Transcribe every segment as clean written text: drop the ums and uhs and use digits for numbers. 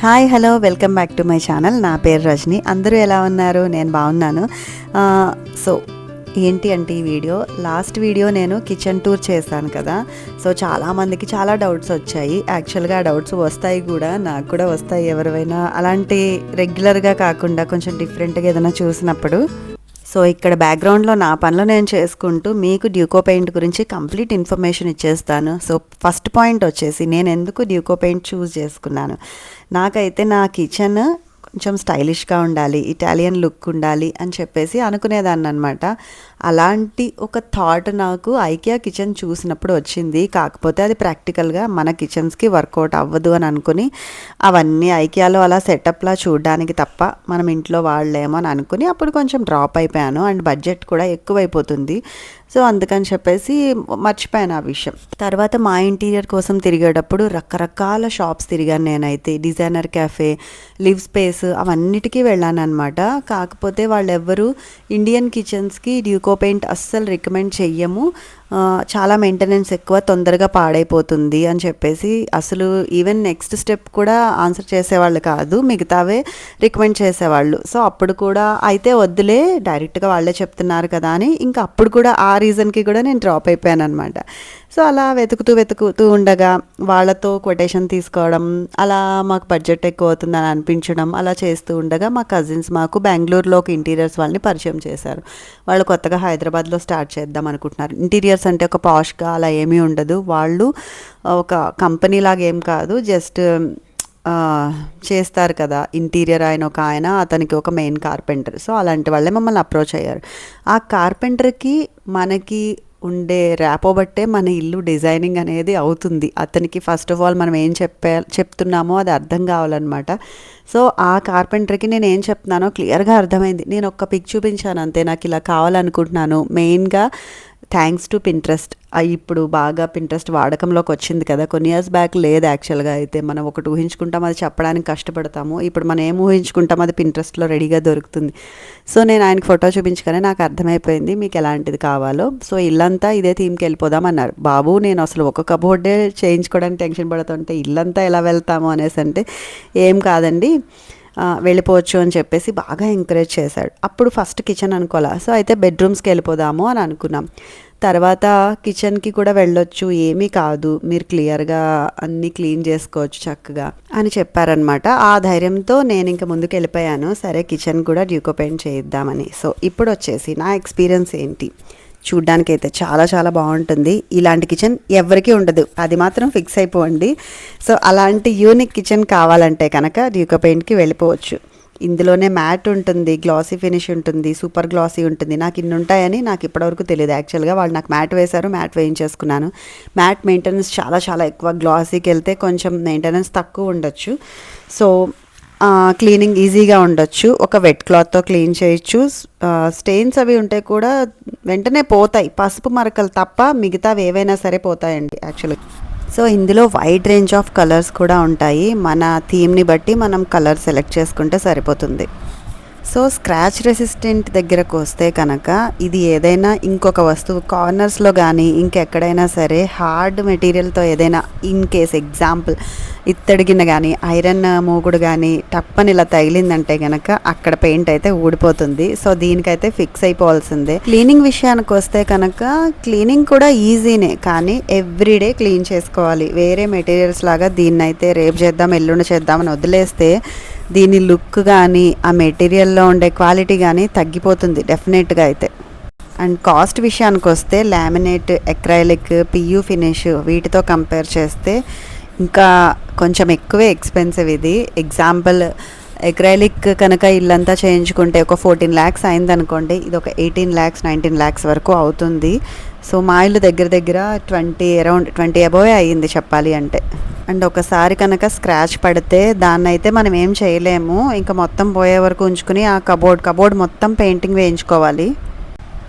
Hi hello welcome back to my channel. నా పేరు రజని. అందరూ ఎలా ఉన్నారు? నేను బాగున్నాను. సో ఏంటి అంటే ఈ వీడియో, లాస్ట్ వీడియో నేను కిచెన్ టూర్ చేశాను కదా. సో చాలామందికి చాలా డౌట్స్ వచ్చాయి. యాక్చువల్గా ఆ డౌట్స్ వస్తాయి కూడా, నాకు కూడా వస్తాయి. ఎవరివైనా అలాంటి రెగ్యులర్గా కాకుండా కొంచెం డిఫరెంట్గా ఏదైనా చూసినప్పుడు. సో ఇక్కడ బ్యాక్గ్రౌండ్లో నా పనులు నేను చేసుకుంటూ మీకు డ్యూకో పెయింట్ గురించి కంప్లీట్ ఇన్ఫర్మేషన్ ఇచ్చేస్తాను. సో ఫస్ట్ పాయింట్ వచ్చేసి, నేను ఎందుకు డ్యూకో పెయింట్ చూస్ చేసుకున్నాను. నాకైతే నా కిచెన్ కొంచెం స్టైలిష్గా ఉండాలి, ఇటాలియన్ లుక్ ఉండాలి అని చెప్పేసి అనుకునేదాన్ని అనమాట. అలాంటి ఒక థాట్ నాకు ఐకియా కిచెన్ చూసినప్పుడు వచ్చింది. కాకపోతే అది ప్రాక్టికల్గా మన కిచెన్స్కి వర్కౌట్ అవ్వదు అని అనుకుని, అవన్నీ ఐకియాలో అలా సెటప్లా చూడడానికి తప్ప మనం ఇంట్లో వాడలేమో అని అనుకుని అప్పుడు కొంచెం డ్రాప్ అయిపోయాను. అండ్ బడ్జెట్ కూడా ఎక్కువైపోతుంది. సో అందుకని చెప్పేసి మర్చిపోయాను ఆ విషయం. తర్వాత మా ఇంటీరియర్ కోసం తిరిగేటప్పుడు రకరకాల షాప్స్ తిరిగాను నేనైతే. డిజైనర్ క్యాఫే, లివ్ స్పేస్, అవన్నిటికీ వెళ్ళాను అనమాట. కాకపోతే వాళ్ళెవ్వరూ ఇండియన్ కిచెన్స్కి డ్యూకో పెయింట్ అస్సలు రికమెండ్ చెయ్యము, చాలా మెయింటెనెన్స్ ఎక్కువ, తొందరగా పాడైపోతుంది అని చెప్పేసి అసలు ఈవెన్ నెక్స్ట్ స్టెప్ కూడా ఆన్సర్ చేసేవాళ్ళు కాదు, మిగతావే రికమెండ్ చేసేవాళ్ళు. సో అప్పుడు కూడా అయితే వద్దులే, డైరెక్ట్గా వాళ్ళే చెప్తున్నారు కదా అని ఇంకా అప్పుడు కూడా ఆ రీజన్కి కూడా నేను డ్రాప్ అయిపోయాను అనమాట. సో అలా వెతుకుతూ ఉండగా వాళ్ళతో కొటేషన్ తీసుకోవడం, అలా మాకు బడ్జెట్ ఎక్కువ అవుతుందని అనిపించడం, అలా చేస్తూ ఉండగా మా కజిన్స్ మాకు బెంగళూరులో ఒక ఇంటీరియర్స్ వాళ్ళని పరిచయం చేశారు. వాళ్ళు కొత్తగా హైదరాబాద్లో స్టార్ట్ చేద్దాం అనుకుంటున్నారు. ఇంటీరియర్స్ అంటే ఒక పాష్గా అలా ఏమీ ఉండదు. వాళ్ళు ఒక కంపెనీ లాగా ఏం కాదు, జస్ట్ చేస్తారు కదా ఇంటీరియర్. ఆయన అతనికి ఒక మెయిన్ కార్పెంటర్. సో అలాంటి వాళ్ళే మమ్మల్ని అప్రోచ్ అయ్యారు. ఆ కార్పెంటర్కి మనకి ఉండే ర్యాపో బట్టే మన ఇల్లు డిజైనింగ్ అనేది అవుతుంది. అతనికి ఫస్ట్ ఆఫ్ ఆల్ మనం ఏం చెప్తున్నామో అది అర్థం కావాలన్నమాట. సో ఆ కార్పెంటర్కి నేను ఏం చెప్తున్నానో క్లియర్గా అర్థమైంది. నేను ఒక్క పిక్ చూపించాను అంతే, నాకు ఇలా కావాలనుకుంటున్నాను. మెయిన్గా థ్యాంక్స్ టు పింట్రెస్ట్. ఇప్పుడు బాగా పింట్రెస్ట్ వాడకంలోకి వచ్చింది కదా. కొన్ని ఇయర్స్ బ్యాక్ లేదు యాక్చువల్గా. అయితే మనం ఒకటి ఊహించుకుంటాం, అది చెప్పడానికి కష్టపడతాము. ఇప్పుడు మనం ఏం ఊహించుకుంటాం అది పింట్రెస్ట్లో రెడీగా దొరుకుతుంది. సో నేను ఆయనకి ఫోటో చూపించగానే నాకు అర్థమైపోయింది మీకు ఎలాంటిది కావాలో. సో ఇల్లంతా ఇదే థీమ్కి వెళ్ళిపోదాం అన్నారు. బాబు నేను అసలు ఒక కబోర్డే చేయించుకోవడానికి టెన్షన్ పడుతుంటే ఇల్లంతా ఎలా వెళ్తాము అనేసి అంటే, ఏం కాదండి వెళ్ళిపోవచ్చు అని చెప్పేసి బాగా ఎంకరేజ్ చేశాడు. అప్పుడు ఫస్ట్ కిచెన్ అనుకోవాలా. సో అయితే బెడ్రూమ్స్కి వెళ్ళిపోదాము అని అనుకున్నాం. తర్వాత కిచెన్కి కూడా వెళ్ళొచ్చు, ఏమీ కాదు, మీరు క్లియర్గా అన్నీ క్లీన్ చేసుకోవచ్చు చక్కగా అని చెప్పారనమాట. ఆ ధైర్యంతో నేను ఇంకా ముందుకు వెళ్ళిపోయాను. సరే కిచెన్ కూడా డ్యూకో పెయింట్ చేయిద్దామని. సో ఇప్పుడు వచ్చేసి నా ఎక్స్పీరియన్స్ ఏంటి, చూడ్డానికి అయితే చాలా చాలా బాగుంటుంది. ఇలాంటి కిచెన్ ఎవరికీ ఉండదు, అది మాత్రం ఫిక్స్ అయిపోండి. సో అలాంటి యూనిక్ కిచెన్ కావాలంటే కనుక డ్యూకో పెయింట్కి వెళ్ళిపోవచ్చు. ఇందులోనే మ్యాట్ ఉంటుంది, గ్లాసీ ఫినిష్ ఉంటుంది, సూపర్ గ్లాసీ ఉంటుంది. నాకు ఇన్ని ఉంటాయని నాకు ఇప్పటివరకు తెలియదు యాక్చువల్గా. వాళ్ళు నాకు మ్యాట్ వేశారు, మ్యాట్ వేయించేసుకున్నాను. మ్యాట్ మెయింటెనెన్స్ చాలా చాలా ఎక్కువ, గ్లాసీకి వెళ్తే కొంచెం మెయింటెనెన్స్ తక్కువ ఉండొచ్చు. సో క్లీనింగ్ ఈజీగా ఉండొచ్చు. ఒక వెట్ క్లాత్తో క్లీన్ చేయొచ్చు. స్టెయిన్స్ అవి ఉంటే కూడా వెంటనే పోతాయి, పసుపు మరకలు తప్ప మిగతావి ఏవైనా సరే పోతాయండి యాక్చువల్గా. సో ఇందులో వైడ్ రేంజ్ ఆఫ్ కలర్స్ కూడా ఉంటాయి. మన థీమ్ని బట్టి మనం కలర్ సెలెక్ట్ చేసుకుంటే సరిపోతుంది. సో స్క్రాచ్ రెసిస్టెంట్ దగ్గరకు వస్తే కనుక ఇది ఏదైనా ఇంకొక వస్తువు కార్నర్స్లో కానీ ఇంకెక్కడైనా సరే హార్డ్ మెటీరియల్తో ఏదైనా ఇన్ కేస్ ఎగ్జాంపుల్ ఇత్తడి గిన్నె కానీ ఐరన్ మూగుడు కానీ టప్పని ఇలా తగిలిందంటే కనుక అక్కడ పెయింట్ అయితే ఊడిపోతుంది. సో దీనికైతే ఫిక్స్ అయిపోవాల్సిందే. క్లీనింగ్ విషయానికి వస్తే కనుక క్లీనింగ్ కూడా ఈజీనే, కానీ ఎవ్రీడే క్లీన్ చేసుకోవాలి. వేరే మెటీరియల్స్ లాగా దీన్ని అయితే రేపు చేద్దాం ఎల్లుండి చేద్దామని వదిలేస్తే దీని లుక్ కానీ ఆ మెటీరియల్లో ఉండే క్వాలిటీ కానీ తగ్గిపోతుంది డెఫినెట్గా అయితే. అండ్ కాస్ట్ విషయానికి వస్తే లామినేట్, ఎక్రైలిక్, పియూ ఫినిష్ వీటితో కంపేర్ చేస్తే ఇంకా కొంచెం ఎక్కువే ఎక్స్పెన్సివ్ ఇది. ఎగ్జాంపుల్ ఎక్రైలిక్ కనుక ఇల్లంతా చేయించుకుంటే ఒక 14 lakhs అయిందనుకోండి, ఇది ఒక 18 lakhs 19 lakhs వరకు అవుతుంది. సో మా ఇల్లు దగ్గర దగ్గర అరౌండ్ 20 అబోవే అయ్యింది చెప్పాలి అంటే. అండ్ ఒకసారి కనుక స్క్రాచ్ పడితే దాన్ని అయితే మనం ఏం చేయలేము, ఇంకా మొత్తం పోయే వరకు ఉంచుకుని ఆ కబోర్డ్ మొత్తం పెయింటింగ్ వేయించుకోవాలి.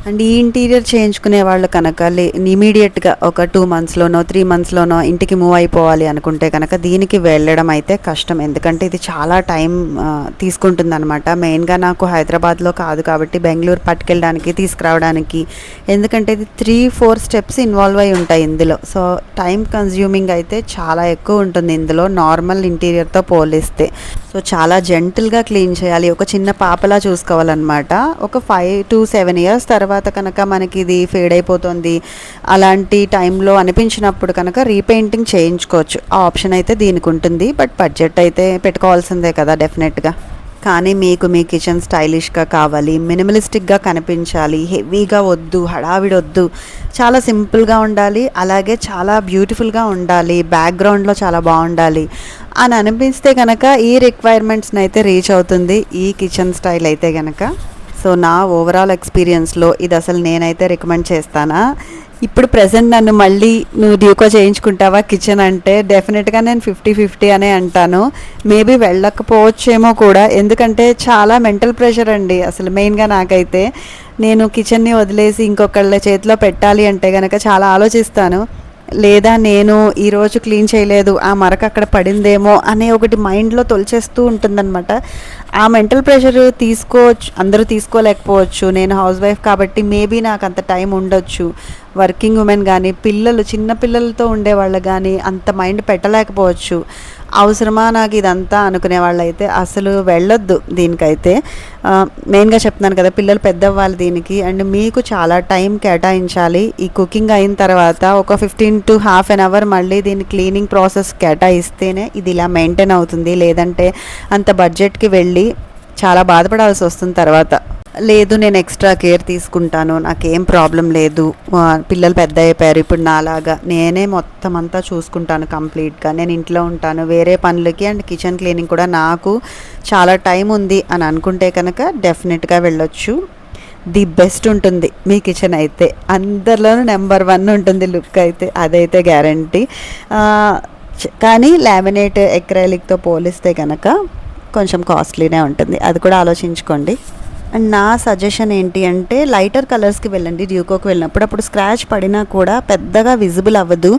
అండ్ ఈ ఇంటీరియర్ చేయించుకునే వాళ్ళు కనుక ఇమీడియట్గా ఒక 2 మంత్స్లోనో 3 మంత్స్లోనో ఇంటికి మూవ్ అయిపోవాలి అనుకుంటే కనుక దీనికి వెళ్ళడం అయితే కష్టం. ఎందుకంటే ఇది చాలా టైం తీసుకుంటుంది అనమాట. మెయిన్గా నాకు హైదరాబాద్లో కాదు కాబట్టి బెంగళూరు పట్టుకెళ్ళడానికి తీసుకురావడానికి, ఎందుకంటే ఇది 3-4 స్టెప్స్ ఇన్వాల్వ్ అయి ఉంటాయి ఇందులో. సో టైం కన్జ్యూమింగ్ అయితే చాలా ఎక్కువ ఉంటుంది ఇందులో నార్మల్ ఇంటీరియర్తో పోలిస్తే. సో చాలా జెంటిల్గా క్లీన్ చేయాలి, ఒక చిన్న పాపలా చూసుకోవాలన్నమాట. ఒక 5 to 7 years తర్వాత కనుక మనకి ఇది ఫేడ్ అయిపోతుంది అలాంటి టైంలో అనిపించినప్పుడు కనుక రీపెయింటింగ్ చేయించుకోవచ్చు. ఆ ఆప్షన్ అయితే దీనికి ఉంటుంది. బట్ బడ్జెట్ అయితే పెట్టుకోవాల్సిందే కదా డెఫినెట్గా. కానీ మీకు మీ కిచెన్ స్టైలిష్గా కావాలి, మినిమలిస్టిక్గా కనిపించాలి, హెవీగా వద్దు, హడావిడి వద్దు, చాలా సింపుల్గా ఉండాలి, అలాగే చాలా బ్యూటిఫుల్గా ఉండాలి, బ్యాక్గ్రౌండ్లో చాలా బాగుండాలి అని అనిపిస్తే కనుక ఈ రిక్వైర్మెంట్స్ని అయితే రీచ్ అవుతుంది ఈ కిచెన్ స్టైల్ అయితే కనుక. సో నా ఓవరాల్ ఎక్స్పీరియన్స్లో ఇది అసలు నేనైతే రికమెండ్ చేస్తానా. ఇప్పుడు ప్రెజెంట్ నన్ను మళ్ళీ నువ్వు డ్యూకో చేయించుకుంటావా కిచెన్ అంటే డెఫినెట్గా నేను 50-50 అనే అంటాను. మేబీ వెళ్ళకపోవచ్చేమో కూడా, ఎందుకంటే చాలా మెంటల్ ప్రెషర్ అండి అసలు. మెయిన్గా నాకైతే నేను కిచెన్ని వదిలేసి ఇంకొకళ్ళ చేతిలో పెట్టాలి అంటే కనుక చాలా ఆలోచిస్తాను. లేదా నేను ఈరోజు క్లీన్ చేయలేదు, ఆ మరక అక్కడ పడిందేమో అనే ఒకటి మైండ్లో తొలిచేస్తూ ఉంటుందన్నమాట. ఆ మెంటల్ ప్రెషర్ తీసుకోవచ్చు, అందరూ తీసుకోలేకపోవచ్చు. నేను హౌస్ వైఫ్ కాబట్టి మేబీ నాకు అంత టైం ఉండొచ్చు. వర్కింగ్ ఉమెన్ కానీ పిల్లలు చిన్న పిల్లలతో ఉండేవాళ్ళు కానీ అంత మైండ్ పెట్టలేకపోవచ్చు. అవసరమా నాకు ఇదంతా అనుకునే వాళ్ళు అయితే అసలు వెళ్ళొద్దు దీనికైతే. మెయిన్గా చెప్తున్నాను కదా, పిల్లలు పెద్దవ్వాలి దీనికి. అండ్ మీకు చాలా టైం కేటాయించాలి. ఈ కుకింగ్ అయిన తర్వాత ఒక 15 to half an hour మళ్ళీ దీన్ని క్లీనింగ్ ప్రాసెస్ కేటాయిస్తేనే ఇది ఇలా మెయింటైన్ అవుతుంది. లేదంటే అంత బడ్జెట్కి వెళ్ళి చాలా బాధపడాల్సి వస్తుంది తర్వాత. లేదు నేను ఎక్స్ట్రా కేర్ తీసుకుంటాను, నాకేం ప్రాబ్లం లేదు, పిల్లలు పెద్ద అయిపోయారు ఇప్పుడు నాలాగా, నేనే మొత్తం అంతా చూసుకుంటాను కంప్లీట్గా, నేను ఇంట్లో ఉంటాను, వేరే పనులకి అండ్ కిచెన్ క్లీనింగ్ కూడా నాకు చాలా టైం ఉంది అని అనుకుంటే కనుక డెఫినెట్గా వెళ్ళొచ్చు. ది బెస్ట్ ఉంటుంది మీ కిచెన్ అయితే, అందరిలోనూ నెంబర్ 1 ఉంటుంది లుక్ అయితే, అదైతే గ్యారంటీ. కానీ లామినేట్ ఎక్రైలిక్తో పోలిస్తే కనుక కొంచెం కాస్ట్లీనే ఉంటుంది, అది కూడా ఆలోచించుకోండి. అండ్ నా సజెషన్ ఏంటి అంటే లైటర్ కలర్స్కి వెళ్ళండి డ్యూకోకి వెళ్ళినప్పుడు. అప్పుడు స్క్రాచ్ పడినా కూడా పెద్దగా విజిబుల్ అవ్వదు.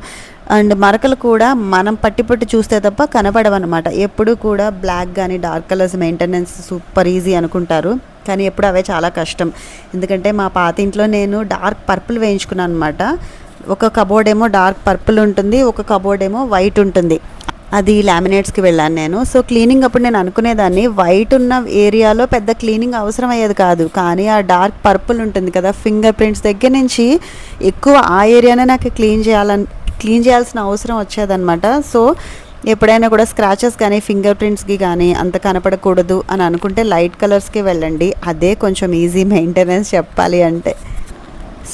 అండ్ మరకలు కూడా మనం పట్టి చూస్తే తప్ప కనపడవన్నమాట. ఎప్పుడు కూడా బ్లాక్ కానీ dark colours maintenance super easy అనుకుంటారు, కానీ ఎప్పుడు అవే చాలా కష్టం. ఎందుకంటే మా పాత ఇంట్లో నేను డార్క్ పర్పుల్ వేయించుకున్నాను అనమాట. ఒక కబోర్డ్ ఏమో డార్క్ పర్పుల్ ఉంటుంది, ఒక కబోర్డ్ ఏమో వైట్ ఉంటుంది. అది లామినేట్స్కి వెళ్ళాను నేను. సో క్లీనింగ్ అప్పుడు నేను అనుకునేదాన్ని వైట్ ఉన్న ఏరియాలో పెద్ద క్లీనింగ్ అవసరం అయ్యేది కాదు, కానీ ఆ డార్క్ పర్పుల్ ఉంటుంది కదా ఫింగర్ ప్రింట్స్ దగ్గర నుంచి ఎక్కువ ఆ ఏరియానే నాకు క్లీన్ చేయాల్సిన అవసరం వచ్చేదన్నమాట. సో ఎప్పుడైనా కూడా స్క్రాచెస్ కానీ ఫింగర్ ప్రింట్స్కి కానీ అంత కనపడకూడదు అని అనుకుంటే లైట్ కలర్స్కి వెళ్ళండి, అదే కొంచెం ఈజీ మెయింటెనెన్స్ చెప్పాలి అంటే.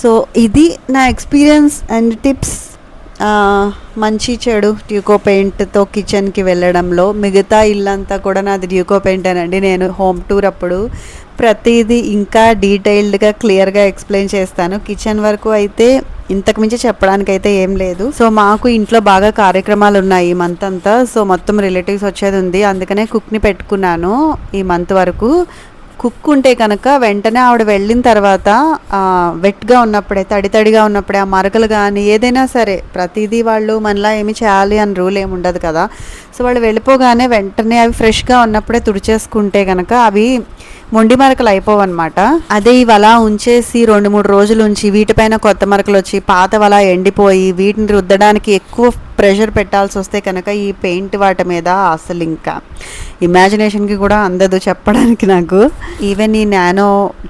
సో ఇది నా ఎక్స్పీరియన్స్ అండ్ టిప్స్. మంచి చెడు డ్యూకో పెయింట్తో కిచెన్కి వెళ్ళడంలో. మిగతా ఇల్లంతా కూడా నాది డ్యూకో పెయింటేనండి. నేను హోమ్ టూర్ అప్పుడు ప్రతిదీ ఇంకా డీటెయిల్డ్గా క్లియర్గా ఎక్స్ప్లెయిన్ చేస్తాను. కిచెన్ వరకు అయితే ఇంతకు మించి చెప్పడానికైతే ఏం లేదు. సో మాకు ఇంట్లో బాగా కార్యక్రమాలు ఉన్నాయి ఈ మంత్ అంతా. సో మొత్తం రిలేటివ్స్ వచ్చేది ఉంది, అందుకనే కుక్ని పెట్టుకున్నాను ఈ మంత్ వరకు. కుక్ ఉంటే కనుక వెంటనే ఆవిడ వెళ్ళిన తర్వాత వెట్గా ఉన్నప్పుడే తడిగా ఉన్నప్పుడే ఆ మరకలు కానీ ఏదైనా సరే ప్రతిదీ వాళ్ళు మనలా ఏమి చేయాలి అని రూల్ ఏమి ఉండదు కదా. సో వాళ్ళు వెళ్ళిపోగానే వెంటనే అవి ఫ్రెష్గా ఉన్నప్పుడే తుడిచేసుకుంటే కనుక అవి మొండి మరకలు అయిపోవన్నమాట. అదే ఇవి అలా ఉంచేసి 2-3 రోజులు ఉంచి వీటిపైన కొత్త మరకలు వచ్చి పాతవి అలా ఎండిపోయి వీటిని రుద్దడానికి ఎక్కువ ప్రెషర్ పెట్టాల్సి వస్తే కనుక ఈ పెయింట్ వాటి మీద అసలు ఇంకా ఇమాజినేషన్కి కూడా అందదు చెప్పడానికి నాకు. ఈవెన్ ఈ నానో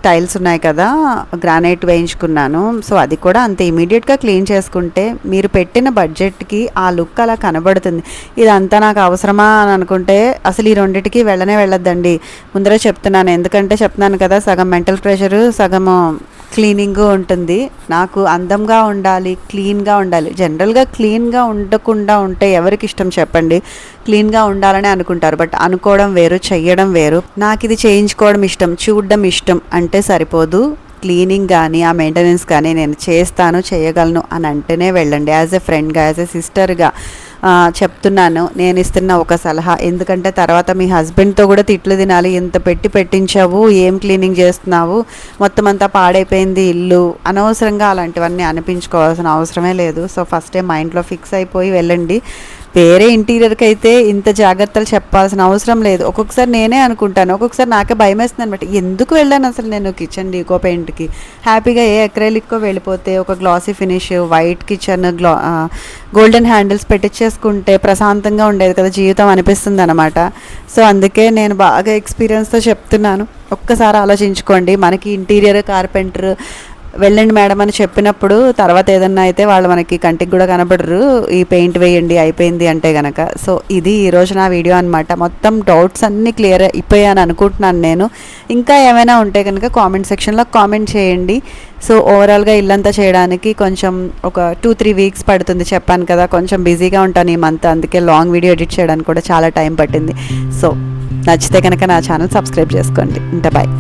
టైల్స్ ఉన్నాయి కదా, గ్రానైట్ వేయించుకున్నాను. సో అది కూడా అంతే, ఇమీడియట్గా క్లీన్ చేసుకుంటే మీరు పెట్టిన బడ్జెట్కి ఆ లుక్ అలా కనబడుతుంది. ఇదంతా నాకు అవసరమా అని అనుకుంటే అసలు ఈ రెండింటికి వెళ్ళొద్దండి. ముందరే చెప్తున్నాను, ఎందుకంటే చెప్తున్నాను కదా సగం మెంటల్ ప్రెషరు సగం క్లీనింగ్ ఉంటుంది. నాకు అందంగా ఉండాలి, క్లీన్గా ఉండాలి. జనరల్గా క్లీన్గా ఉండకుండా ఉంటే ఎవరికి ఇష్టం చెప్పండి? క్లీన్గా ఉండాలని అనుకుంటారు, బట్ అనుకోవడం వేరు, చెయ్యడం వేరు. నాకు ఇది చేయించుకోవడం ఇష్టం, చూడడం ఇష్టం అంటే సరిపోదు. క్లీనింగ్ కానీ ఆ మెయింటెనెన్స్ కానీ నేను చేస్తాను, చేయగలను అని అంటేనే వెళ్ళండి. యాజ్ ఎ ఫ్రెండ్గా, యాజ్ ఎ సిస్టర్గా చెప్తున్నాను, నేను ఇస్తున్న ఒక సలహా. ఎందుకంటే తర్వాత మీ హస్బెండ్తో కూడా తిట్లు తినాలి, ఇంత పెట్టించావు, ఏం క్లీనింగ్ చేస్తున్నావు, మొత్తం అంతా పాడైపోయింది ఇల్లు, అనవసరంగా అలాంటివన్నీ అనిపించుకోవాల్సిన అవసరమే లేదు. సో ఫస్టే మైండ్లో ఫిక్స్ అయిపోయి వెళ్ళండి. వేరే ఇంటీరియర్కి అయితే ఇంత జాగ్రత్తలు చెప్పాల్సిన అవసరం లేదు. ఒక్కొక్కసారి నేనే అనుకుంటాను, ఒక్కొక్కసారి నాకే భయం వేస్తుంది అనమాట, ఎందుకు వెళ్ళాను అసలు నేను కిచెన్ డీకో పెయింట్కి, హ్యాపీగా ఏ అక్రైలిక్కో వెళ్ళిపోతే ఒక glossy finish, white kitchen, golden handles పెట్టించేసుకుంటే ప్రశాంతంగా ఉండేది కదా జీవితం అనిపిస్తుంది అనమాట. సో అందుకే నేను బాగా ఎక్స్పీరియన్స్తో చెప్తున్నాను. ఒక్కసారి ఆలోచించుకోండి. మనకి ఇంటీరియర్ కార్పెంటర్ వెళ్ళండి మేడం అని చెప్పినప్పుడు తర్వాత ఏదన్నా అయితే వాళ్ళు మనకి కంటికి కూడా కనబడరు, ఈ పెయింట్ వేయండి అయిపోయింది అంటే కనుక. సో ఇది ఈరోజు నా వీడియో అనమాట. మొత్తం డౌట్స్ అన్నీ క్లియర్ అయిపోయాను అనుకుంటున్నాను నేను. ఇంకా ఏమైనా ఉంటే కనుక కామెంట్ సెక్షన్లో కామెంట్ చేయండి. సో ఓవరాల్గా ఇల్లంతా చేయడానికి కొంచెం ఒక 2-3 వీక్స్ పడుతుంది, చెప్పాను కదా కొంచెం బిజీగా ఉంటాను ఈ మంత్, అందుకే లాంగ్ వీడియో ఎడిట్ చేయడానికి కూడా చాలా టైం పట్టింది. సో నచ్చితే కనుక నా ఛానల్ సబ్స్క్రైబ్ చేసుకోండి. బాయ్.